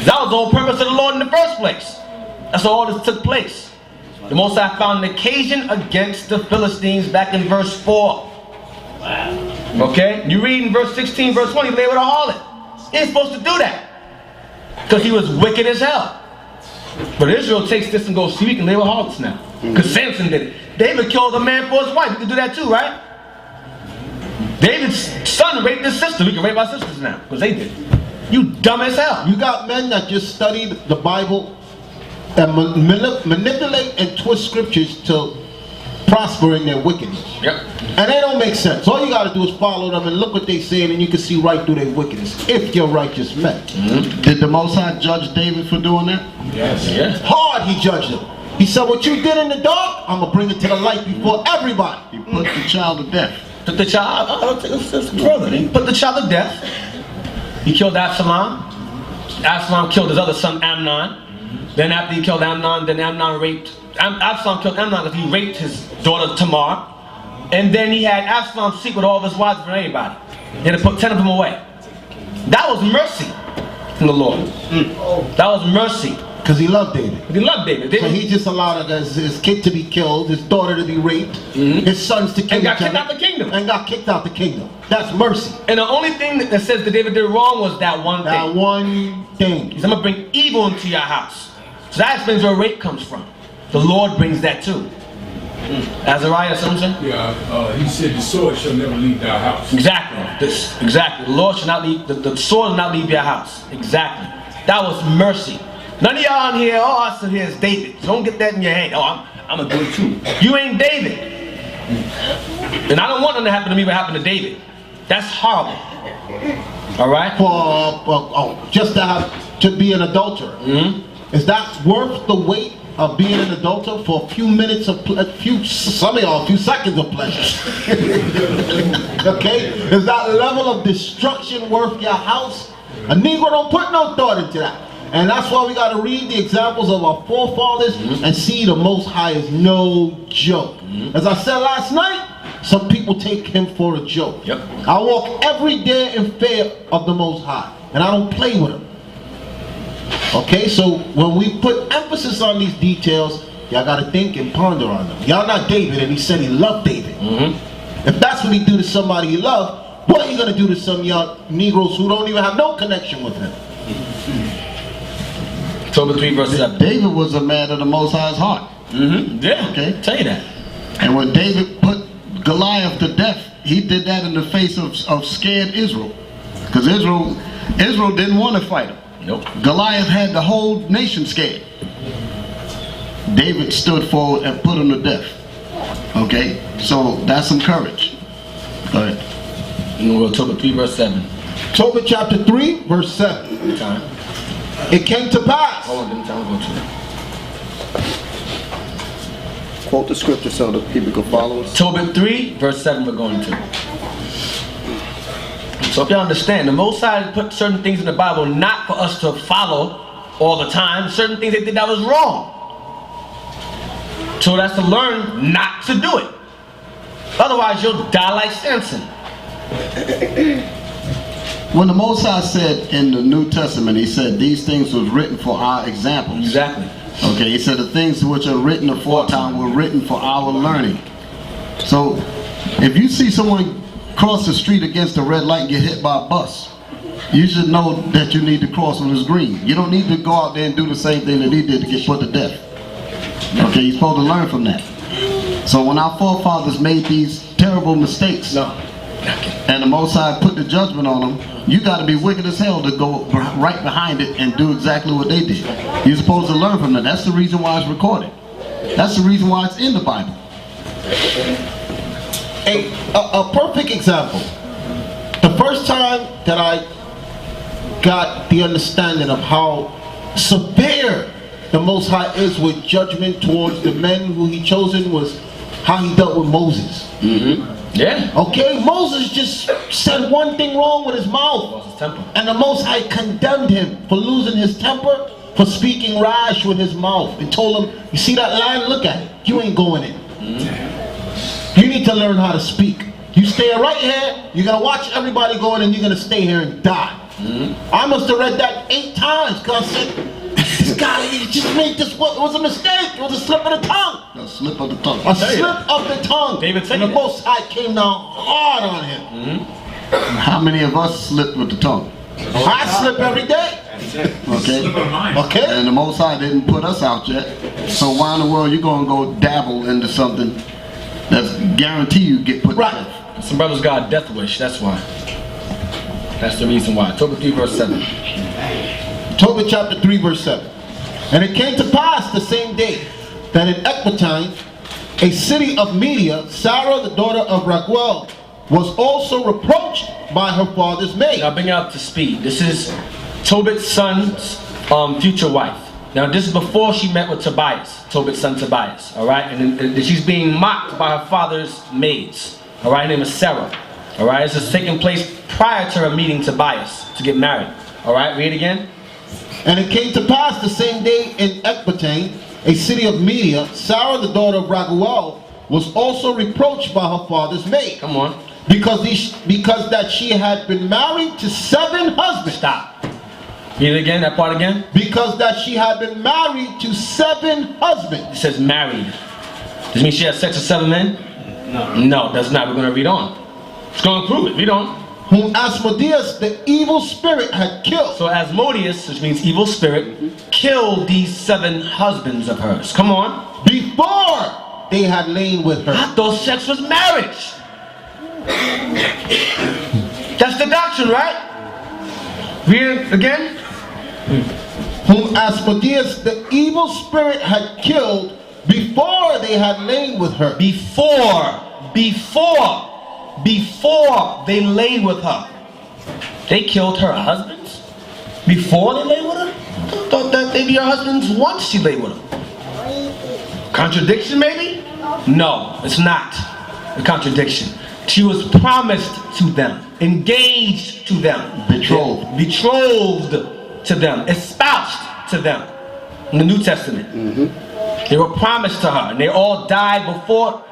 That was the whole purpose of the Lord in the first place. That's how all this took place. The Most High found an occasion against the Philistines back in verse 4. Okay? You read in verse 16, verse 20, he lay with a harlot. He ain't supposed to do that. Because he was wicked as hell. But Israel takes this and goes, see, we can lay with harlots now. Because Samson did it. David killed a man for his wife. We can do that too, right? David's son raped his sister. We can rape our sisters now. Because they did it. You dumb as hell. You got men that just studied the Bible and manipulate and twist scriptures to prosper in their wickedness. Yep. And they don't make sense. All you got to do is follow them and look what they saying, and you can see right through their wickedness if you're righteous men. Did the Most High judge David for doing that? Yes. Yes. Hard he judged him. He said, what you did in the dark, I'm going to bring it to the light before everybody. He put the child to death. Put the child, brother. He put the child to death. He killed Absalom. Absalom killed his other son Amnon. Then after he killed Amnon, then Amnon raped. Absalom killed Amnon because he raped his daughter Tamar. And then he had Absalom sleep with all of his wives for anybody. He had to put 10 of them away. That was mercy from the Lord. That was mercy. Because he loved David. He loved David. So he just allowed his kid to be killed, his daughter to be raped, his sons to kill and got each kicked other, out the kingdom. and got kicked out the kingdom. That's mercy. And the only thing that says that David did wrong was that one thing. That one thing. He said, I'm going to bring evil into your house. So that explains where rape comes from. The Lord brings that too. Azariah, something? Yeah, he said the sword shall never leave thy house. Exactly. Exactly. The Lord shall not leave, the sword will not leave your house. Exactly. That was mercy. None of y'all in here, oh, I said here is David. Don't get that in your head. Oh, I'm going to do it too. You ain't David. And I don't want nothing to happen to me what happened to David. That's horrible. All right? Just to be an adulterer. Is that worth the weight of being an adulterer for a few minutes of some of y'all, a few seconds of pleasure? Okay? Is that level of destruction worth your house? A Negro don't put no thought into that. And that's why we got to read the examples of our forefathers and see the Most High is no joke. As I said last night, some people take him for a joke. Yep. I walk every day in fear of the Most High, and I don't play with him. Okay, so when we put emphasis on these details, y'all got to think and ponder on them. Y'all not David, and he said he loved David. If that's what he do to somebody he loved, what are you going to do to some young Negroes who don't even have no connection with him? Tobit 3 verse 7. David was a man of the Most High's heart. Yeah, Okay. Tell you that. And when David put Goliath to death, he did that in the face of scared Israel. Because Israel didn't want to fight him. Nope. Goliath had the whole nation scared. David stood forward and put him to death. Okay? So that's some courage. Go ahead. You know, Tobit 3 verse 7. Tobit chapter 3 verse 7. Time. It came to pass. Hold on, didn't tell me go to it. Quote the scripture so that people can follow us. Tobit 3 verse 7 we're going to. So if you understand, the Most High put certain things in the Bible not for us to follow all the time. Certain things they did that was wrong. So that's to learn not to do it. Otherwise you'll die like Samson. When the Most High said in the New Testament, he said these things was written for our examples. Exactly. Okay, he said the things which are written aforetime were written for our learning. So if you see someone cross the street against a red light and get hit by a bus, you should know that you need to cross when it's green. You don't need to go out there and do the same thing that he did to get put to death. Okay, you're supposed to learn from that. So when our forefathers made these terrible mistakes, and the Most High put the judgment on them, you got to be wicked as hell to go right behind it and do exactly what they did. You're supposed to learn from that. That's the reason why it's recorded. That's the reason why it's in the Bible. A perfect example. The first time that I got the understanding of how severe the Most High is with judgment towards the men who he chosen was how he dealt with Moses. Yeah. Okay, Moses just said one thing wrong with his mouth, and the Most High condemned him for losing his temper, for speaking rash with his mouth, and told him, you see that land, look at it, you ain't going in. You need to learn how to speak. You stay right here, you're going to watch everybody going, and you're going to stay here and die. I must have read that 8 times because I said, this guy, he just made this, what was a mistake. It was a slip of the tongue. A slip of the tongue. A slip of the tongue. David said and the that. Most High came down hard on him. How many of us slip with the tongue? I slip every day. Okay? Okay? And the Most High didn't put us out yet. So why in the world you gonna go dabble into something that's guarantee you get put to Right. death? Some brothers got a death wish, that's why. That's the reason why. Tobit 3 verse 7. Tobit chapter 3 verse 7. And it came to pass the same day that in Ecbatane, a city of Media, Sarah the daughter of Raguel was also reproached by her father's maid. Now bring it up to speed. This is Tobit's son's future wife. Now this is before she met with Tobias, Tobit's son Tobias, alright? And she's being mocked by her father's maids, alright? Her name is Sarah, alright? This is taking place prior to her meeting Tobias to get married, alright? Read again. And it came to pass the same day in Ecbatane, a city of Media, Sarah the daughter of Raguel was also reproached by her father's maid. Come on. Because that she had been married to 7 husbands. Stop. Read it again, that part again. Because that she had been married to 7 husbands. It says married. Does it mean she had sex with 7 men? No. No, that's not. We're going to read on. It's going to prove it. Read on. Whom Asmodeus, the evil spirit, had killed. So Asmodeus, which means evil spirit, killed these 7 husbands of hers. Come on. Before they had lain with her. I thought sex was marriage. That's the doctrine, right? Read it again. Whom Asmodeus, the evil spirit, had killed before they had lain with her. Before they laid with her. They killed her husbands? Before they laid with her? I thought that they'd be her husbands once she laid with them. Contradiction maybe? No, it's not a contradiction. She was promised to them, engaged to them, betrothed to them, espoused to them in the New Testament. They were promised to her, and they all died before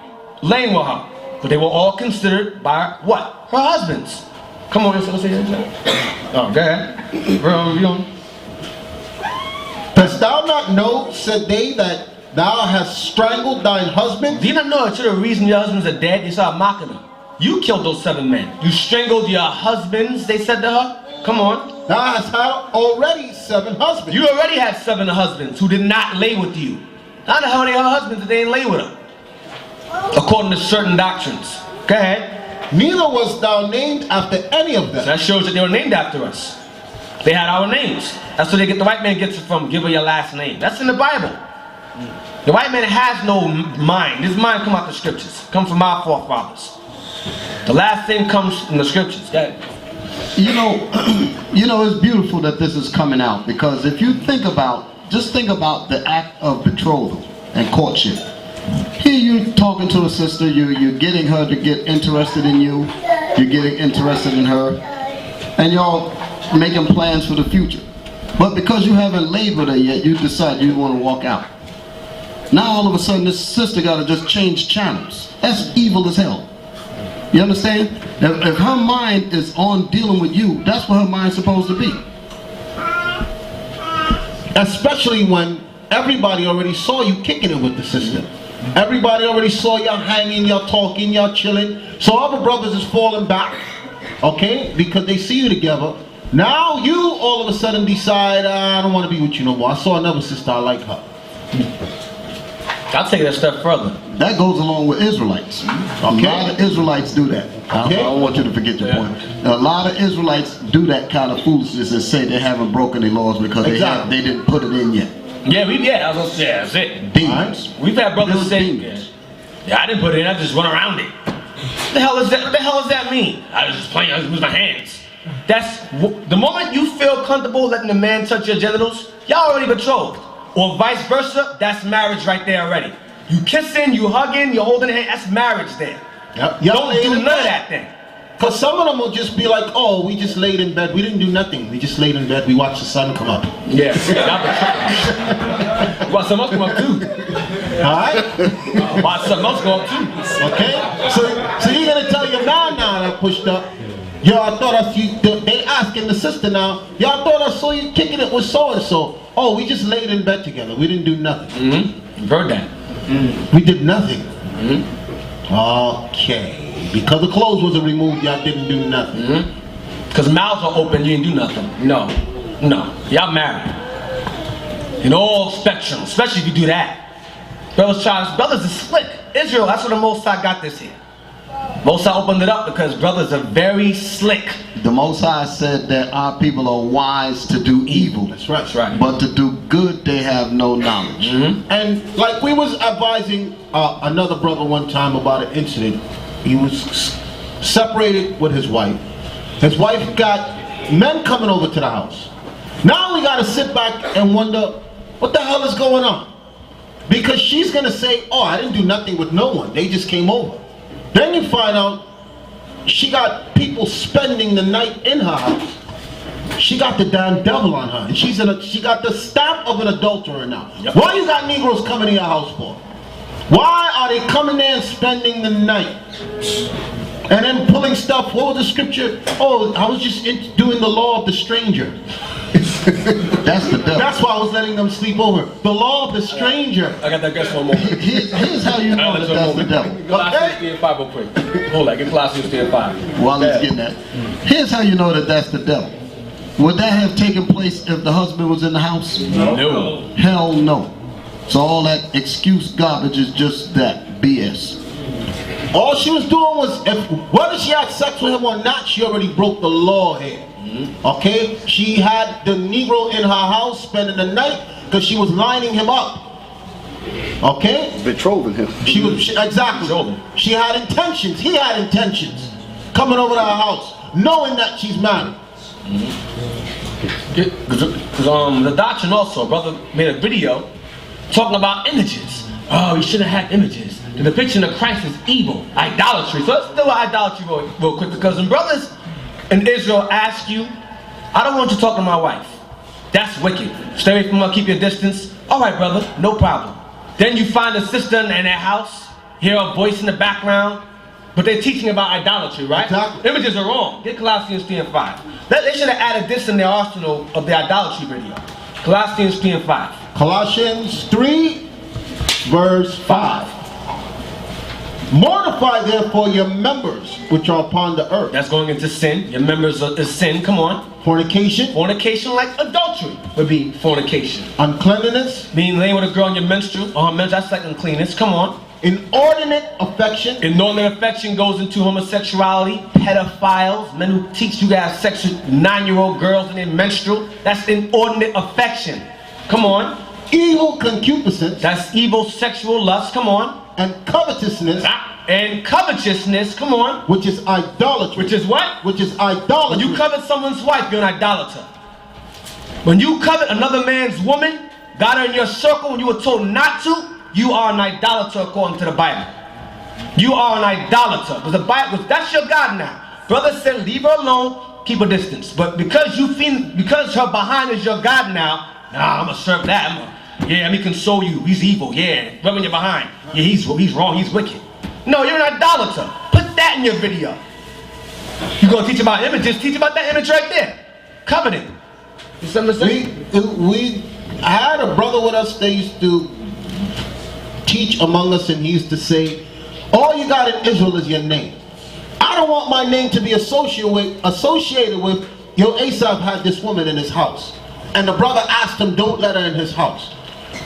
laying with her. But they were all considered by what? Her husbands. Come on, let's say that. Oh, go ahead. Read on. Dost thou not know, said they, that thou hast strangled thine husband? Do you not know that you're the reason your husbands are dead? They started mocking them. You killed those 7 men. You strangled your husbands, they said to her. Come on. Thou hast had already 7 husbands. You already had 7 husbands who did not lay with you. How the hell are they her husbands if they didn't lay with her? According to certain doctrines. Go ahead. Neither was thou named after any of them. So that shows that they were named after us. They had our names. That's where they get the white man gets it from. Give her your last name. That's in the Bible. The white man has no mind. His mind come out the scriptures. Come from our forefathers. The last thing comes from the scriptures. Go ahead. You know, it's beautiful that this is coming out, because if you think about, just think about the act of betrothal and courtship. Here you're talking to a sister, you're getting her to get interested in you, you're getting interested in her, and y'all making plans for the future. But because you haven't laid with her yet, you decide you want to walk out. Now all of a sudden this sister got to just change channels. That's evil as hell. You understand? If her mind is on dealing with you, that's what her mind's supposed to be. Especially when everybody already saw you kicking it with the sister. Everybody already saw y'all hanging, y'all talking, y'all chilling. So other brothers is falling back, okay? Because they see you together. Now you all of a sudden decide, I don't want to be with you no more. I saw another sister, I like her. I'll take it a step further. That goes along with Israelites. Okay. A lot of Israelites do that. Okay. I don't want you to forget your point. A lot of Israelites do that kind of foolishness and say they haven't broken their laws because Exactly. they didn't put it in yet. Yeah, I was gonna say, that's it. Demons. We've had brothers Just say, demons. yeah, I didn't put it in, I just run around it. What the hell is that? What the hell does that mean? I was just playing, I just use my hands. That's, the moment you feel comfortable letting a man touch your genitals, y'all already betrothed. Or vice versa, that's marriage right there already. You kissing, you hugging, you holding hand, that's marriage there. Yep. Don't do none of that thing. Because some of them will just be like, oh, we just laid in bed. We didn't do nothing. We just laid in bed. We watched the sun come up. Yeah. Watch something else come up too. Alright? Watch something else go up too. Okay? So you're going to tell your man now that pushed up, Yo, I thought I see, they asking the sister now, yo, I thought I saw you kicking it with so-and-so. Oh, we just laid in bed together. We didn't do nothing. Mm-hmm. Heard that. We did nothing. Mm-hmm. Okay. Because the clothes wasn't removed, y'all didn't do nothing. Mm-hmm. Because mouths are open, you didn't do nothing. No. No. Y'all married. In all spectrum, especially if you do that. Brothers is slick. Israel, that's where the Most High got this here. Most High opened it up because brothers are very slick. The Most High said that our people are wise to do evil. That's right. That's right. But to do good, they have no knowledge. Mm-hmm. And like we was advising another brother one time about an incident. He was separated with his wife. His wife got men coming over to the house. Now we got to sit back and wonder, what the hell is going on? Because she's going to say, oh, I didn't do nothing with no one. They just came over. Then you find out she got people spending the night in her house. She got the damn devil on her. And she got the stamp of an adulterer now. Yep. Why you got Negroes coming to your house for? Why are they coming there and spending the night? And then pulling stuff. What was the scripture? Oh, I was just doing the law of the stranger. That's the devil. That's why I was letting them sleep over. The law of the stranger. I got that guess one more. Here's how you know that that's the devil. Colossians 3 and 5 real quick. Hold on, get Colossians 3 and 5. While he's getting that. Here's how you know that that's the devil. Would that have taken place if the husband was in the house? No. Hell no. So all that excuse garbage is just that BS. All she was doing was, whether she had sex with him or not, she already broke the law here. Okay? She had the Negro in her house spending the night because she was lining him up. Okay? Betrothing him. Exactly. She had intentions. He had intentions. Coming over to her house, knowing that she's married. The doctrine also, brother made a video talking about images. Oh, you shouldn't have images. The depiction of Christ is evil, idolatry. So let's do idolatry real quick, because when brothers in Israel ask you, I don't want you to talk to my wife. That's wicked. Stay away from her, keep your distance. All right, brother, no problem. Then you find a sister in their house, hear a voice in the background, but they're teaching about idolatry, right? Exactly. Images are wrong. Get Colossians 3 and 5. They should have added this in their arsenal of the idolatry video. Colossians 3 and 5. Colossians 3, verse 5. Mortify therefore your members which are upon the earth. That's going into sin. Your members is sin. Come on. Fornication. Fornication, like adultery, would be fornication. Uncleanness. Being laying with a girl on your menstrual, or her menstrual, that's like uncleanness. Come on. Inordinate affection. Inordinate affection goes into homosexuality, pedophiles, men who teach you guys sex with 9-year-old girls in their menstrual. That's inordinate affection. Come on. Evil concupiscence. That's evil sexual lust. Come on. And covetousness. And covetousness. Come on. Which is idolatry. Which is what? Which is idolatry. When you covet someone's wife, you're an idolater. When you covet another man's woman, got her in your circle, and you were told not to, you are an idolater according to the Bible. You are an idolater. Because the Bible, that's your God now. Brother said, leave her alone, keep a distance. But because because her behind is your God now, nah, I'm gonna serve that. Yeah, let me console you. He's evil. Yeah, rubbing your behind. Yeah, he's wrong. He's wicked. No, you're an idolater. Put that in your video. You're gonna teach about images. Teach about that image right there. Coveting. You see what I'm saying? We had a brother with us. They used to teach among us, and he used to say, all you got in Israel is your name. I don't want my name to be associated with yo, Asaph had this woman in his house, and the brother asked him, don't let her in his house.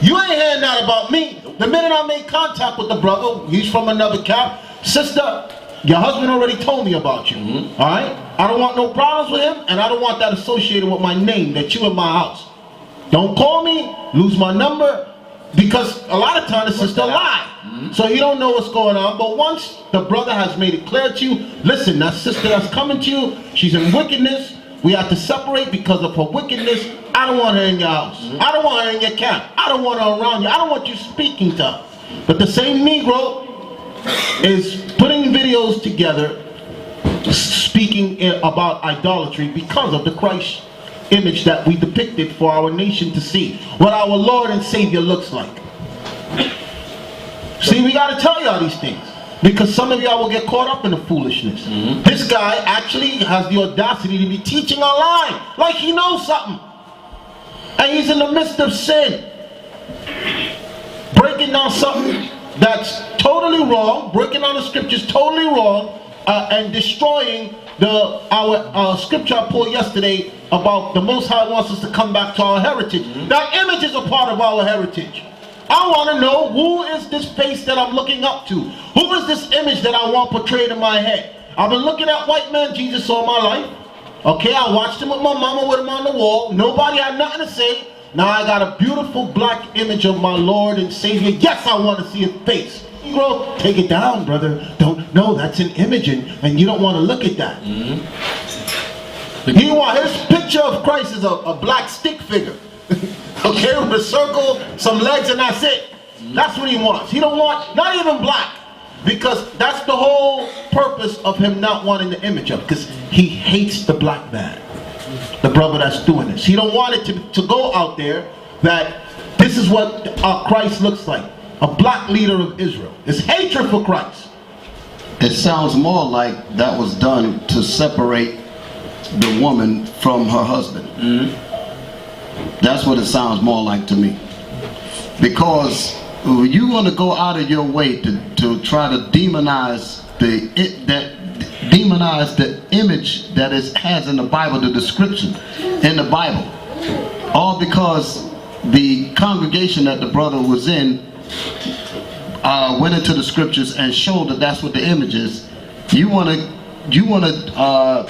You ain't hearing that about me. The minute I made contact with the brother, he's from another camp. Sister, your husband already told me about you. All right? I don't want no problems with him, and I don't want that associated with my name, that you in my house. Don't call me, lose my number, because a lot of times the sister lie. So you don't know what's going on. But once the brother has made it clear to you, listen, that sister that's coming to you, she's in wickedness. We have to separate because of her wickedness. I don't want her in your house. I don't want her in your camp. I don't want her around you. I don't want you speaking to her. But the same Negro is putting videos together speaking about idolatry because of the Christ image that we depicted for our nation to see what our Lord and Savior looks like. See, we got to tell y'all these things. Because some of y'all will get caught up in the foolishness. This guy actually has the audacity to be teaching online like he knows something. And he's in the midst of sin. Breaking down something that's totally wrong, breaking down the scriptures totally wrong, and destroying our scripture I pulled yesterday about the Most High wants us to come back to our heritage. That image is a part of our heritage. I want to know, who is this face that I'm looking up to? Who is this image that I want portrayed in my head? I've been looking at white man Jesus all my life. Okay, I watched him with my mama with him on the wall. Nobody had nothing to say. Now I got a beautiful black image of my Lord and Savior. Yes, I want to see his face. Negro, take it down, brother. No, that's an image, and you don't want to look at that. His picture of Christ is a black stick figure. Okay, with a circle, some legs, and that's it. That's what he wants. He don't want, not even black. Because that's the whole purpose of him not wanting the image of. Because he hates the black man. The brother that's doing this. He don't want it to go out there that this is what Christ looks like. A black leader of Israel. It's hatred for Christ. It sounds more like that was done to separate the woman from her husband. That's what it sounds more like to me. Because you want to go out of your way to try to demonize the image that it has in the Bible, the description in the Bible, all because the congregation that the brother was in went into the scriptures and showed that that's what the image is. You want to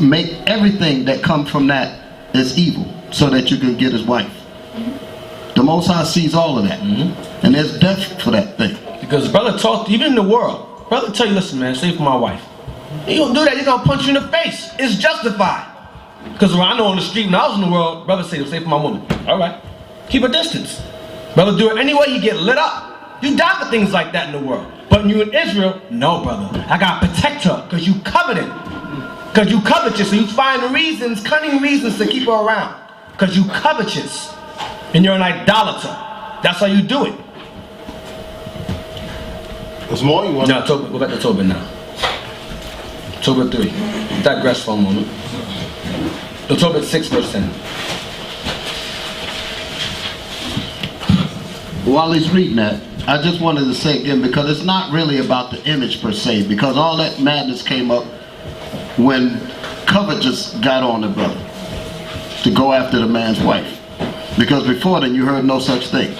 make everything that comes from that is evil, so that you can get his wife. The Most High sees all of that, and there's death for that thing. Because brother talk, even in the world, brother tell you, listen man, stay for my wife. You don't do that, he's gonna punch you in the face. It's justified. Because I know on the street when I was in the world, brother say, stay for my woman. All right, keep a distance. Brother do it anyway, you get lit up. You die for things like that in the world. But when you in Israel, no brother, I gotta protect her, because you coveted. Because you covetous, so you find reasons, cunning reasons to keep her around. Because you covetous, and you're an idolater. That's how you do it. There's more you want? No, go back to Tobit now. Tobit 3. Digress for a moment. Tobit 6 verse 10. While he's reading that, I just wanted to say again, because it's not really about the image per se, because all that madness came up when covetous got on the brother to go after the man's wife. Because before then you heard no such thing.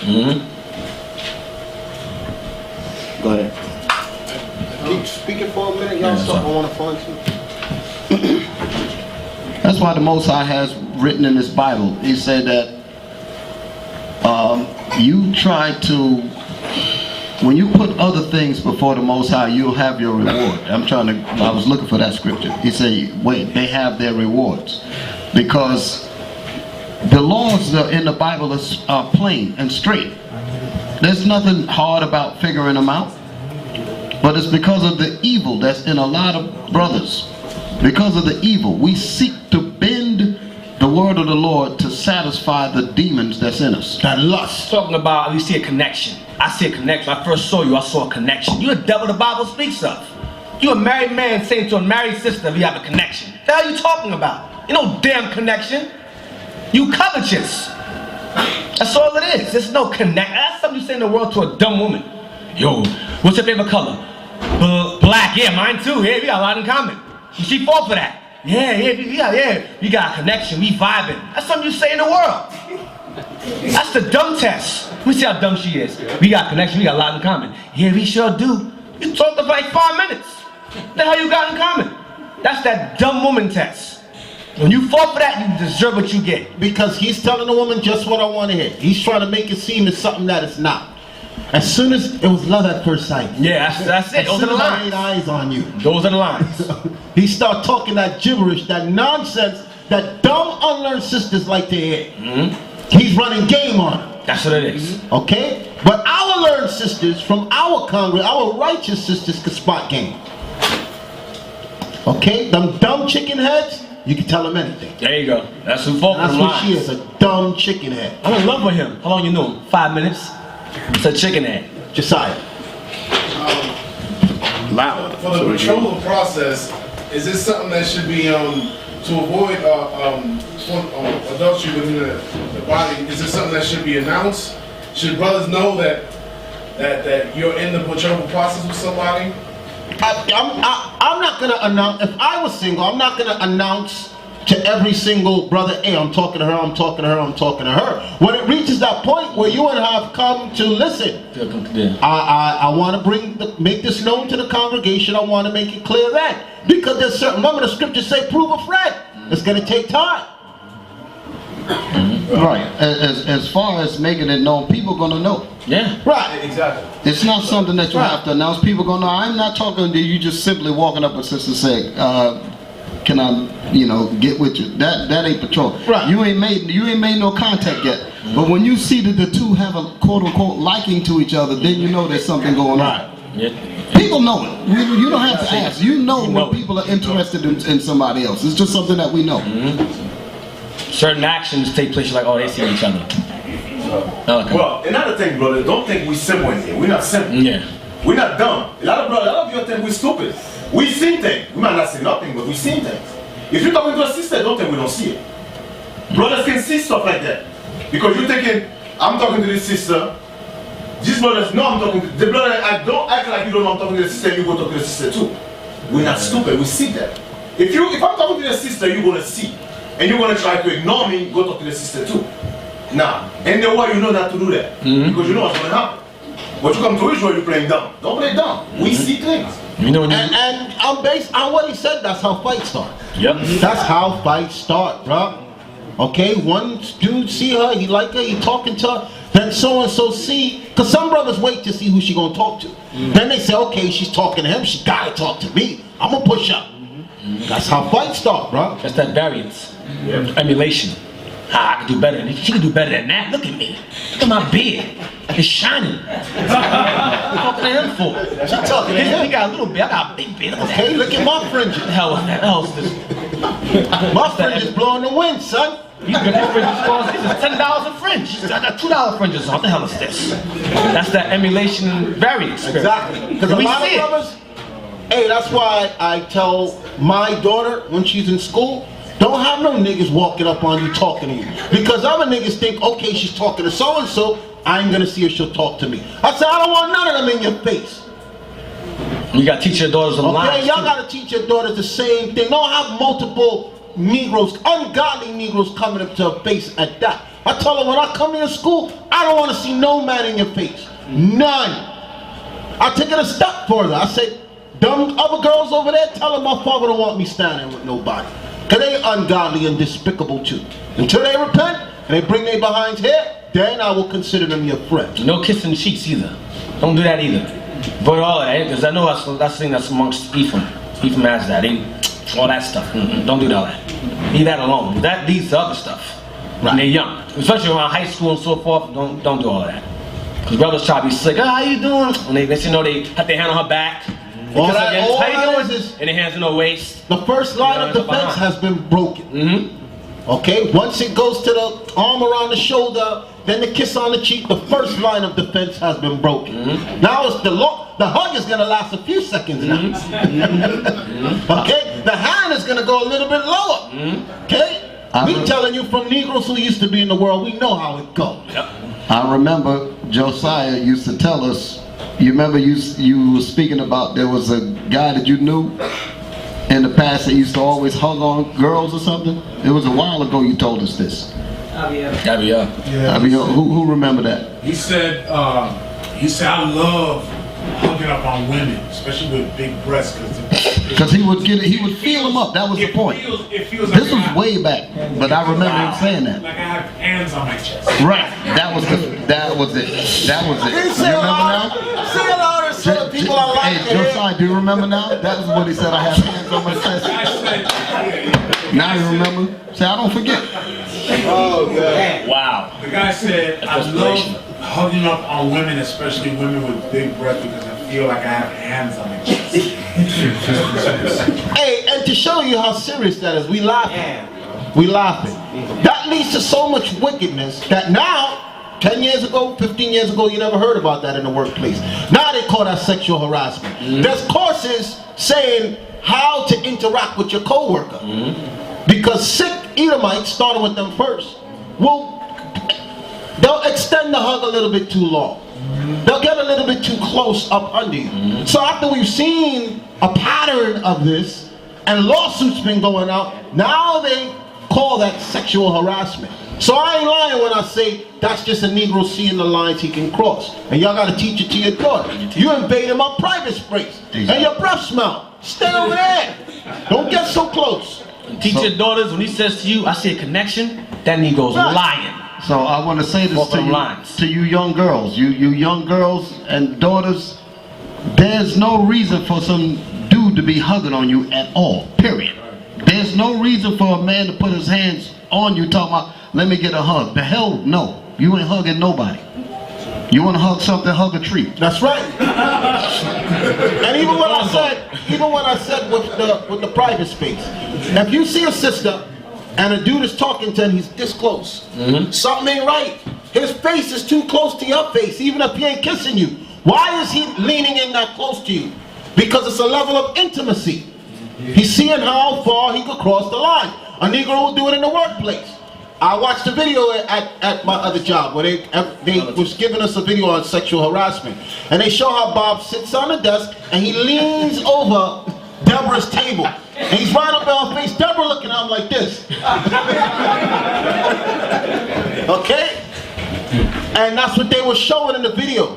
Go ahead. Keep speaking for a minute, y'all. I want to find something. That's why the Most High has written in his Bible, he said that you try to, when you put other things before the Most High, you'll have your reward. I was looking for that scripture. He said, wait, they have their rewards. Because the laws in the Bible are plain and straight. There's nothing hard about figuring them out. But it's because of the evil that's in a lot of brothers. Because of the evil, we seek to bend the word of the Lord to satisfy the demons that's in us. That lust. Talking about, you see a connection. I see a connection. When I first saw you, I saw a connection. You're a devil the Bible speaks of. You're a married man saying to a married sister, if you have a connection. What the hell are you talking about? You no damn connection. You covetous. That's all it is. There's no connect. That's something you say in the world to a dumb woman. Yo, what's your favorite color? Black. Yeah, mine too. Yeah, we got a lot in common. She fought for that. Yeah. We got a connection. We vibing. That's something you say in the world. That's the dumb test. Let me see how dumb she is. We got a connection. We got a lot in common. Yeah, we sure do. You talked for like 5 minutes. What the hell you got in common? That's that dumb woman test. When you fought for that, you deserve what you get. Because he's telling the woman just what I want to hear. He's trying to make it seem as something that it's not. As soon as it was love at first sight. Yeah, that's it. Those are the lines. I laid eyes on you. Those are the lines. He start talking that gibberish, that nonsense, that dumb unlearned sisters like to hear. He's running game on them. That's what it is. Okay? But our learned sisters from our congregation, our righteous sisters could spot game. Okay? Them dumb chicken heads, you can tell them anything. There you go. That's who fought for the what lines. she is, a dumb chicken head. I'm in love with him. How long you know him? 5 minutes? It's a chicken head. Josiah. loud. For the betrothal process, is this something that should be to avoid adultery within the body? Is this something that should be announced? Should brothers know that you're in the betrothal process with somebody? I'm not gonna announce. If I was single, I'm not gonna announce to every single brother, hey, I'm talking to her, I'm talking to her, I'm talking to her. When it reaches that point where you and I have come to listen, I want to make this known to the congregation. I want to make it clear that, because there's certain, remember the scriptures say, prove a friend. It's going to take time. Right. As far as making it known, people are going to know. Yeah. Right. Exactly. It's not something that you have to announce. People going to know. I'm not talking to you just simply walking up and sister say, can I, get with you? That ain't patrol. Right. You ain't made no contact yet. But when you see that the two have a quote unquote liking to each other, then you know there's something going on. Yeah. People know it. You don't have to ask. You know when people are interested in somebody else. It's just something that we know. Certain actions take place, you're like, oh, they see each other. Okay. Well, another thing, brother, don't think we simple in here. We're not simple. Yeah. We're not dumb. A lot of you think we're stupid. We see things. We might not see nothing, but we see things. If you're talking to a sister, don't think we don't see it. Brothers can see stuff like that. Because you're thinking, I'm talking to this sister. These brothers know I'm talking to the brother. I don't act like you don't know I'm talking to the sister, and you go talk to the sister too. We're not stupid, we see that. If I'm talking to the sister, you're gonna see. And you're gonna try to ignore me, go talk to the sister too. Now, and the way you know not to do that. Because you know what's gonna happen. But you come to Israel, you're playing dumb. Don't play dumb. We see things. You know, And I'm based on what he said. That's how fights start. Yep. That's how fights start, bro. Okay, one dude see her, he like her, he talking to her. Then so and so see, because some brothers wait to see who she gonna talk to. Then they say, okay, she's talking to him, she gotta talk to me. I'm gonna push up. That's how fights start, bro. That's that variance. Emulation. I can do better. She can do better than that. Look at me. Look at my beard. It's shining. What are you talking to him for? She talking to him. He got a little beard. I got a big beard. Look at Hey, look at my fringes. What the hell is that? Hell's this? My fringes blowing the wind, son. You get this fringes for this is $10 a fringe. I got $2 fringes on. What the hell is this? That's that emulation variance. Exactly. Because a We lot of see it. brothers, hey, that's why I tell my daughter when she's in school, don't have no niggas walking up on you talking to you. Because other niggas think, okay, she's talking to so-and-so, I ain't gonna see if she'll talk to me. I said, I don't want none of them in your face. You gotta teach your daughters a line. Okay, y'all gotta teach your daughters the same thing. Don't have multiple Negroes, ungodly Negroes coming up to her face at that. I tell her when I come to your school, I don't want to see no man in your face. None. I take it a step further. I say, dumb other girls over there, tell them my father don't want me standing with nobody. Because they ungodly and despicable too. Until they repent and they bring their behinds here, then I will consider them your friends. No kissing cheeks either. Don't do that either. Avoid all that, because I know that's the thing that's amongst Ephraim. Ephraim has that. All that stuff. Don't do all that. Leave that alone. That leads to other stuff. When they're young. Especially around high school and so forth, don't do all that. Because brothers try to be slick. How you doing? And they they have their hand on her back. All How that you doing? is And their hands in her waist. the first line of defense has been broken. Okay, once it goes to the arm around the shoulder, then the kiss on the cheek, the first line of defense has been broken. Now it's the hug is gonna last a few seconds now. Okay, the hand is gonna go a little bit lower. Okay, we telling you from Negroes who used to be in the world, we know how it goes. I remember Josiah used to tell us, you remember you were speaking about there was a guy that you knew in the past that used to always hug on girls or something? It was a while ago you told us this. Gabrielle. Who remember that? He said I love hooking up on women, especially with big breasts, Because he would feel them up. That was the point. It feels This was way back, but I remember him saying that. like I have hands on my chest. Right. That was it. You remember now? Say it louder so that people are like Hey, Josiah, do you remember now? That was what he said. I have hands on my chest. Now you remember? Say, I don't forget. Oh, God. Wow. The guy said, I That's love desperation. hugging up on women, especially women with big breasts, because I feel like I have hands on my chest. Hey, and to show you how serious that is, we laughing. We laughing. That leads to so much wickedness that now 10 years ago, 15 years ago, you never heard about that in the workplace. Now they call that sexual harassment. There's courses saying how to interact with your coworker. Because sick Edomites, starting with them first, they'll extend the hug a little bit too long. They'll get a little bit too close up under you. So after we've seen a pattern of this, and lawsuits been going out, now they call that sexual harassment. So I ain't lying when I say that's just a Negro seeing the lines he can cross. And y'all gotta teach it to your daughter. You invading my private space, and your breath smell. Stay over there. Don't get so close. Teach your daughters, when he says to you, I see a connection, that Negro's lying. So I want to say this to you young girls. You young girls and daughters, there's no reason for some dude to be hugging on you at all, period. There's no reason for a man to put his hands on you talking about, let me get a hug. The hell no. You ain't hugging nobody. You want to hug something, hug a tree. That's right. And even what I said with the private space. If you see a sister and a dude is talking to her and he's this close, something ain't right. His face is too close to your face, even if he ain't kissing you. Why is he leaning in that close to you? Because it's a level of intimacy. He's seeing how far he could cross the line. A Negro will do it in the workplace. I watched a video at my other job where they was giving us a video on sexual harassment. And they show how Bob sits on the desk and he leans over Deborah's table. And he's right up in her face. Deborah looking at him like this. Okay? And that's what they were showing in the video.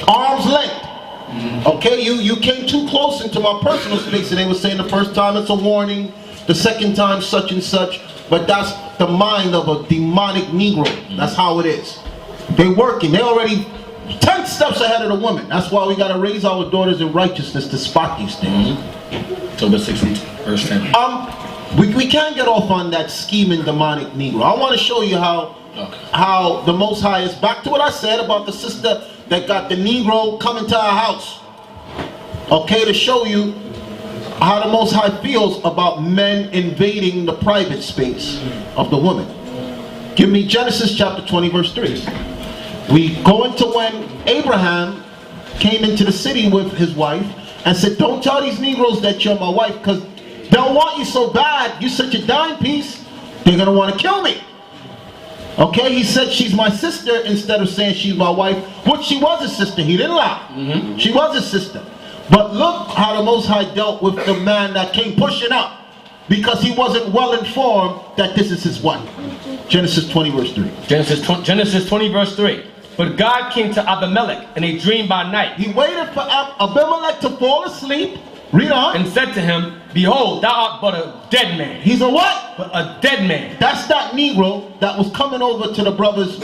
Arm's length. Okay, you came too close into my personal space, and they were saying the first time it's a warning, the second time such and such, but that's the mind of a demonic Negro. That's how it is. They're working. They're already 10 steps ahead of the woman. That's why we got to raise our daughters in righteousness to spot these things. So the 16th, verse 10. We can't get off on that scheming demonic Negro. I want to show you how the Most High is back to what I said about the sister that got the Negro coming to our house. Okay, to show you how the Most High feels about men invading the private space of the woman. Give me Genesis chapter 20 verse 3. We go into when Abraham came into the city with his wife and said, don't tell these Negroes that you're my wife, because they'll want you so bad, you're such a dime piece, they're going to want to kill me. Okay, he said she's my sister instead of saying she's my wife, which she was a sister. He didn't lie. She was a sister. But look how the Most High dealt with the man that came pushing up, because he wasn't well informed that this is his wife. Genesis 20 verse 3. Genesis 20 verse 3. But God came to Abimelech in a dream by night. He waited for Abimelech to fall asleep. Read on. And said to him, behold, thou art but a dead man. He's a what? But a dead man. That's that Negro that was coming over to the brother's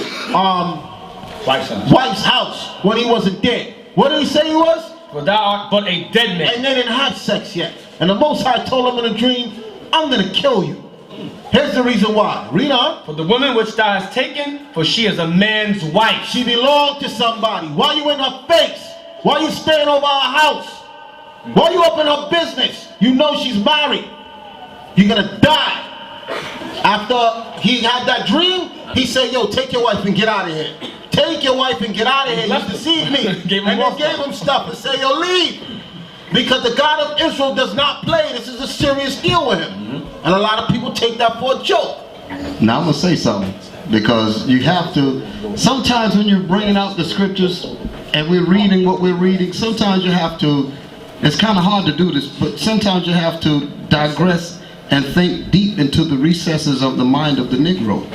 wife's house when he wasn't dead. What did he say he was? For thou art but a dead man. And they didn't have sex yet. And the Most High told him in a dream, I'm going to kill you. Here's the reason why. Read on. For the woman which thou hast taken, for she is a man's wife. She belonged to somebody. Why you in her face? Why you staying over her house? Why you up in her business? You know she's married. You're going to die. After he had that dream, he said, yo, take your wife and get out of here. Take your wife and get out of here. You deceived me. And they gave him stuff and said, yo, leave. Because the God of Israel does not play. This is a serious deal with him. And a lot of people take that for a joke. Now I'm going to say something, because you have to, sometimes when you're bringing out the scriptures and we're reading what we're reading, sometimes you have to, it's kind of hard to do this, but sometimes you have to digress and think deep into the recesses of the mind of the Negro.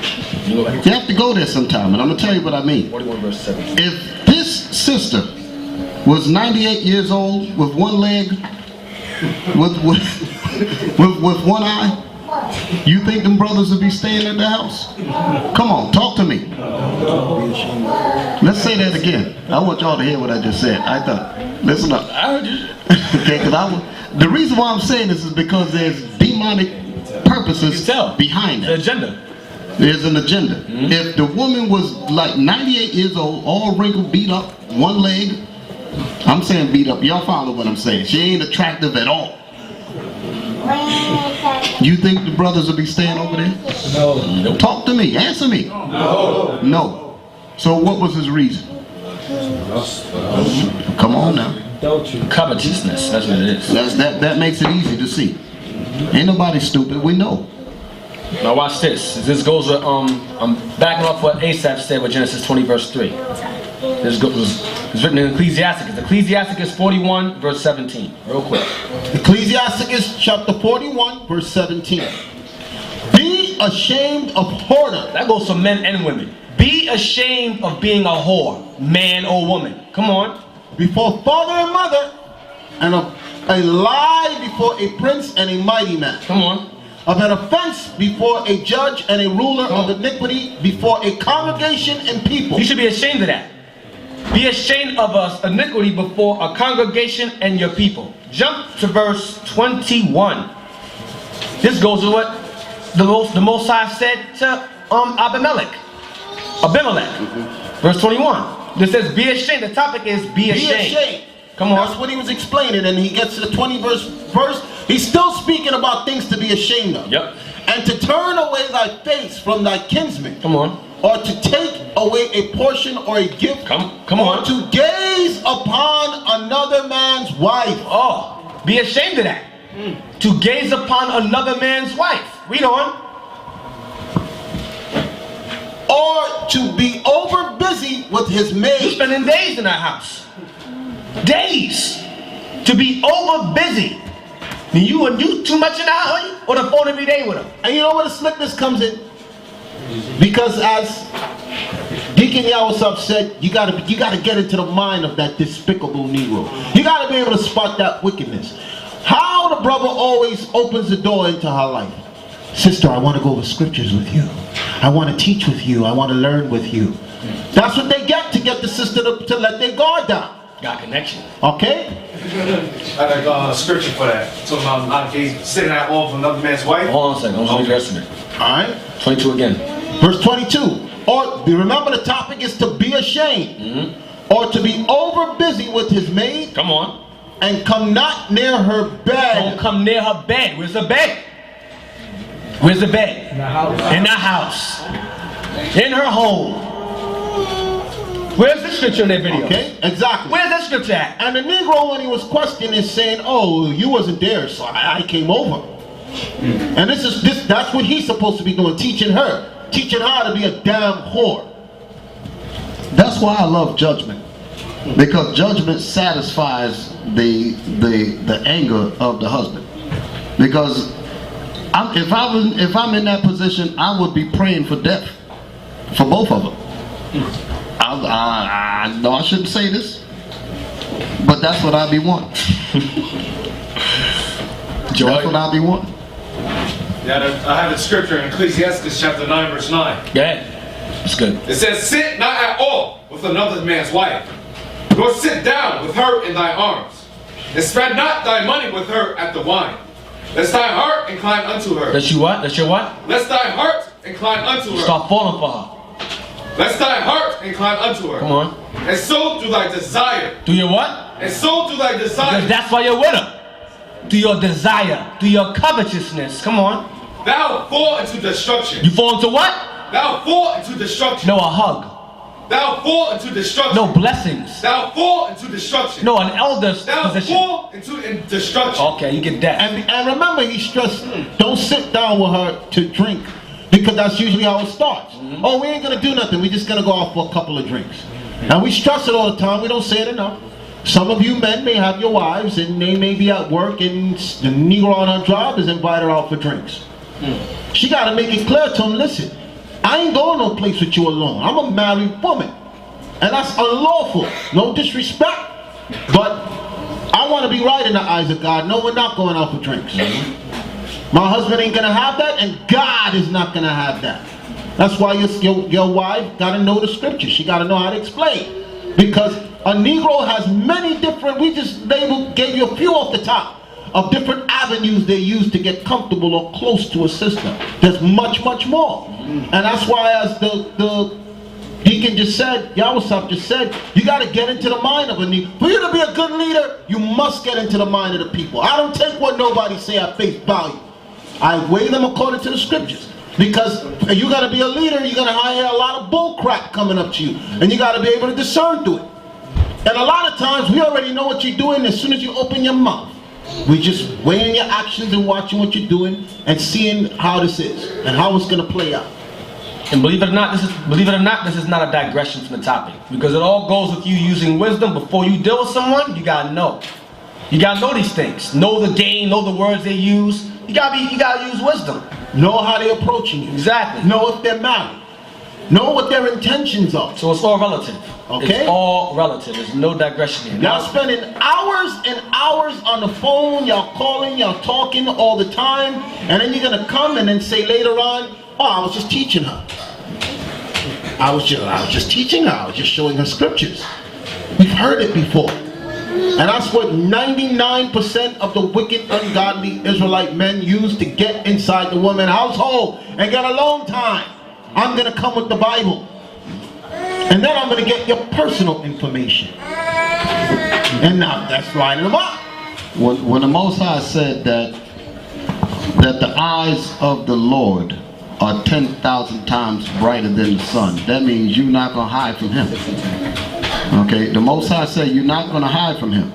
You have to go there sometime, and I'm going to tell you what I mean. 41 verse 7. If this sister was 98 years old with one leg, with one eye, you think them brothers would be staying at the house? Come on, talk to me. Let's say that again. I want y'all to hear what I just said. I thought, listen up. I heard you. Okay, the reason why I'm saying this is because there's demonic purposes behind it. The agenda. There's an agenda. If the woman was like 98 years old, all wrinkled, beat up, one leg, I'm saying beat up, y'all follow what I'm saying. She ain't attractive at all. You think the brothers will be staying over there? No. Talk to me, answer me. No. So what was his reason? Come on now. Covetousness, that's what it is. That makes it easy to see. Ain't nobody stupid, we know. Now watch this. This goes with, I'm backing off what Asaph said with Genesis 20 verse 3. This is written in Ecclesiasticus. Ecclesiasticus 41 verse 17. Real quick. Ecclesiasticus chapter 41 verse 17. Be ashamed of whoredom. That goes for men and women. Be ashamed of being a whore, man or woman. Come on. Before father and mother, and a lie before a prince and a mighty man. Come on. Of an offense before a judge and a ruler of iniquity before a congregation and people. You should be ashamed of that. Be ashamed of us iniquity before a congregation and your people. Jump to verse 21. This goes with what the Most High said to Abimelech. Verse 21. This says, be ashamed. The topic is be ashamed. Be ashamed. Come on. That's what he was explaining, and he gets to the 20th verse. He's still speaking about things to be ashamed of. Yep. And to turn away thy face from thy kinsmen. Come on. Or to take away a portion or a gift. Come or on. to gaze upon another man's wife. Oh, be ashamed of that. To gaze upon another man's wife. Read on. Or to be over busy with his maid. You're spending days in that house. Days. To be over busy. You too much in the house or the phone every day with him. And you know where the slickness comes in? Because as Deacon Yawasub said, you gotta get into the mind of that despicable Negro. You gotta be able to spot that wickedness. How the brother always opens the door into her life. Sister, I want to go over scriptures with you. I want to teach with you. I want to learn with you. That's what they get to get the sister to let their guard down. Got connection. Okay? I got a scripture for that. Talking about not sitting at home for another man's wife. Hold on a second. I'm going to read the rest of it. Alright? 22 again. Verse 22. Or remember the topic is to be ashamed. Or to be over busy with his maid. Come on. And come not near her bed. Don't come near her bed. Where's the bed? Where's the bed? In the house. In the house. In her home. Where's the scripture in that video? Okay, exactly. Where's that scripture at? And the Negro, when he was questioned, is saying, "Oh, you wasn't there, so I came over." And that's what he's supposed to be doing, teaching her to be a damn whore. That's why I love judgment, because judgment satisfies the anger of the husband. Because if I'm in that position, I would be praying for death for both of them. I know I shouldn't say this, but that's what I be wanting. That's what I be wanting. Yeah, I have a scripture in Ecclesiasticus chapter 9 verse 9. Yeah, it's good. It says, sit not at all with another man's wife, nor sit down with her in thy arms, and spend not thy money with her at the wine. Lest thy heart incline unto her. That's you what? That's your what? Lest thy heart incline unto her. Start falling for her. Lest thy heart incline unto her. Come on. And so do thy desire. Do your what? And so do thy desire. Because that's why you're with her. Do your desire. Do your covetousness. Come on. Thou fall into destruction. You fall into what? Thou fall into destruction. No, a hug. Thou fall into destruction. No, blessings. Thou fall into destruction. No, an elder's Thou position. fall into destruction. Okay, you get that. And remember, he stressed, don't sit down with her to drink, because that's usually how it starts. Oh, we ain't gonna do nothing. We just gonna go out for a couple of drinks. And we stress it all the time. We don't say it enough. Some of you men may have your wives, and they may be at work, and the Negro on her job is invited her out for drinks. She got to make it clear to him, listen, I ain't going no place with you alone. I'm a married woman. And that's unlawful. No disrespect. But I want to be right in the eyes of God. No, we're not going out for drinks. My husband ain't going to have that, and God is not going to have that. That's why your wife got to know the scriptures. She got to know how to explain. Because a Negro has many different, gave you a few off the top, of different avenues they use to get comfortable or close to a sister. There's much, much more. And that's why, as the deacon just said, Yawasab just said, you got to get into the mind of a Negro. For you to be a good leader, you must get into the mind of the people. I don't take what nobody say at face value. I weigh them according to the scriptures. Because you got to be a leader, you're going to hire a lot of bull crap coming up to you. And you got to be able to discern through it. And a lot of times we already know what you're doing as soon as you open your mouth. We just weighing your actions and watching what you're doing and seeing how this is and how it's going to play out. And believe it or not, this is not a digression from the topic, because it all goes with you using wisdom. Before you deal with someone, you gotta know. You gotta know these things. Know the game. Know the words they use. You gotta use wisdom. Know how they're approaching you. Exactly. Know if they're married. Know what their intentions are. So it's all relative. Okay. It's all relative. There's no digression here. Y'all spending hours and hours on the phone. Y'all calling. Y'all talking all the time, and then you're gonna come and then say later on, "Oh, I was just teaching her. I was just teaching her. I was just showing her scriptures." We've heard it before. And that's what 99% of the wicked, ungodly Israelite men use to get inside the woman's household and get alone time. I'm going to come with the Bible. And then I'm going to get your personal information. And now that's lining them up. When the Most High said that the eyes of the Lord are 10,000 times brighter than the sun, that means you're not going to hide from him. Okay, the Most High said you're not going to hide from him.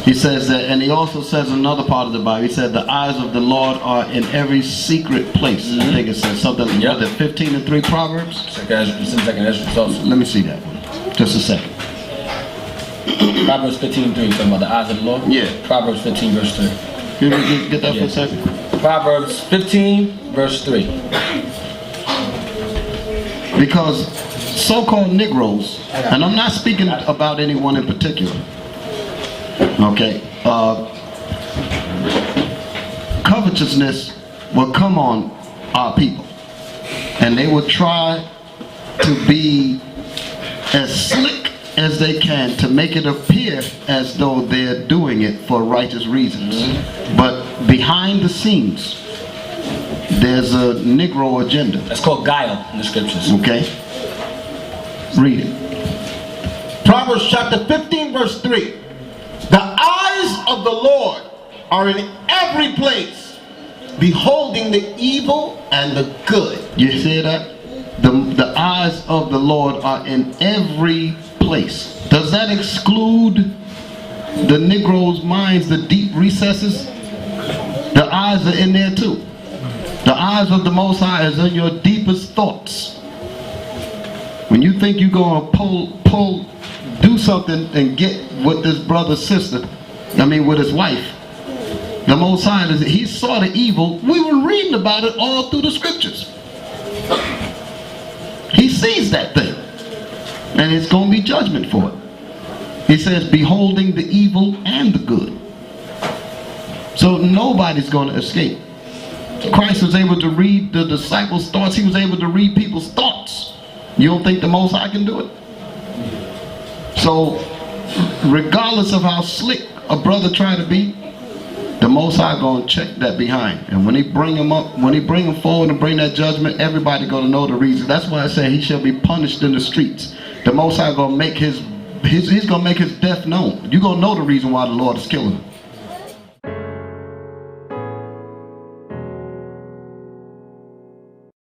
He says that, and he also says in another part of the Bible, he said the eyes of the Lord are in every secret place. I think it says something like that. 15:3 Proverbs. Let me see that one. Just a second. Proverbs 15:3, talking about the eyes of the Lord? Yeah. Proverbs 15 verse 3. Can you get that for a second? Proverbs 15 verse 3. Because so-called Negroes, and I'm not speaking about anyone in particular, okay, covetousness will come on our people, and they will try to be as slick as they can to make it appear as though they're doing it for righteous reasons. But behind the scenes, there's a Negro agenda. That's called guile in the scriptures. Okay? Read it. Proverbs chapter 15 verse 3. The eyes of the Lord are in every place, beholding the evil and the good. You hear that? The eyes of the Lord are in every place. Does that exclude the Negro's minds, the deep recesses? The eyes are in there too. The eyes of the Most High is in your deepest thoughts. When you think you're going to do something and get with this brother, sister, with his wife, the Most High, he saw the evil. We were reading about it all through the scriptures. He sees that thing, and it's going to be judgment for it. He says, beholding the evil and the good. So nobody's going to escape. Christ was able to read the disciples' thoughts. He was able to read people's thoughts. You don't think the Most High can do it? So, regardless of how slick a brother try to be, the Most High gonna check that behind. And when he bring him up, when he bring him forward and bring that judgment, everybody gonna know the reason. That's why I say he shall be punished in the streets. The Most High gonna make he's gonna make his death known. You gonna know the reason why the Lord is killing him.